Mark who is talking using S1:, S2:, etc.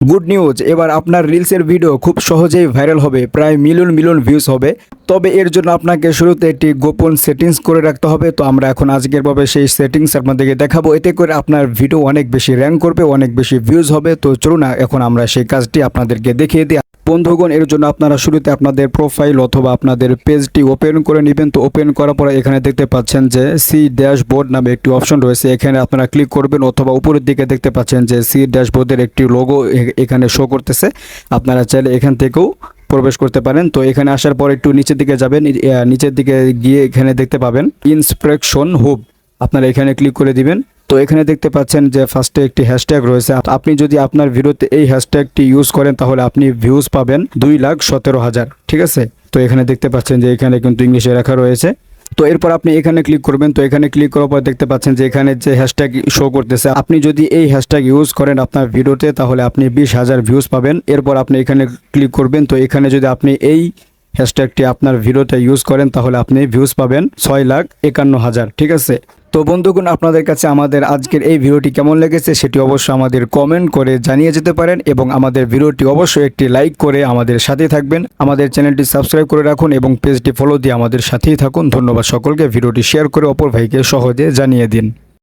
S1: Good news, এবার আপনার রিলসের ভিডিও খুব সহজেই ভাইরাল হবে, প্রায় মিলিয়ন মিলিয়ন ভিউজ হবে। তবে এর জন্য আপনাকে শুরুতে একটি গোপন সেটিংস করে রাখতে হবে। তো আমরা এখন আজকের ভাবে সেই সেটিংস আপনাদেরকে দেখাবো, এতে করে আপনার ভিডিও অনেক বেশি র্যাঙ্ক করবে, অনেক বেশি ভিউজ হবে। তো চলুন এখন আমরা সেই কাজটি আপনাদেরকে দেখিয়ে দিই। বন্ধুগণ, এর জন্য আপনারা শুরুতে আপনাদের প্রোফাইল অথবা আপনাদের পেজটি ওপেন করে নেবেন। তো ওপেন করার পরে এখানে দেখতে পাচ্ছেন যে সি ড্যাশবোর্ড নামে একটি অপশন রয়েছে, এখানে আপনারা ক্লিক করবেন। অথবা উপরের দিকে দেখতে পাচ্ছেন যে সি ড্যাশবোর্ডের একটি লোগো এখানে শো করতেছে, আপনারা চাইলে এখান থেকেও প্রবেশ করতে পারেন। তো এখানে আসার পর একটু নিচের দিকে যাবেন, নিচের দিকে গিয়ে এখানে দেখতে পাবেন ইন্সপেকশন হুব, আপনারা এখানে ক্লিক করে দিবেন। তো এখানে দেখতে পাচ্ছেন যে ফার্স্টে একটি হ্যাশট্যাগ রয়েছে, আপনি যদি আপনার ভিডিওতে এই হ্যাশট্যাগটি ইউজ করেন তাহলে আপনি ভিউজ পাবেন 2,17,000, ঠিক আছে। তো এখানে দেখতে পাচ্ছেন যে এখানে কিন্তু ইংলিশে লেখা রয়েছে। তো এরপর আপনি এখানে ক্লিক করবেন। তো এখানে ক্লিক করার পর দেখতে পাচ্ছেন যে এখানে যে হ্যাশট্যাগ শো করতেছে, আপনি যদি এই হ্যাশট্যাগ ইউজ করেন আপনার ভিডিওতে তাহলে আপনি 20,000 ভিউজ পাবেন। এরপর আপনি এখানে ক্লিক করবেন। তো এখানে যদি আপনি এই হ্যাশট্যাগটি আপনার ভিডিওতে ইউজ করেন তাহলে আপনি ভিউজ পাবেন 6,51,000, ঠিক আছে। তো বন্ধুগণ, আপনাদের কাছে আমাদের আজকের এই ভিডিওটি কেমন লেগেছে সেটি অবশ্যই আমাদের কমেন্ট করে জানিয়ে যেতে পারেন, এবং আমাদের ভিডিওটি অবশ্যই একটি লাইক করে আমাদের সাথে থাকবেন। আমাদের চ্যানেলটি সাবস্ক্রাইব করে রাখুন এবং পেজটি ফলো দিয়ে আমাদের সাথেই থাকুন। ধন্যবাদ সকলকে। ভিডিওটি শেয়ার করে অপর ভাইকে সহজে জানিয়ে দিন।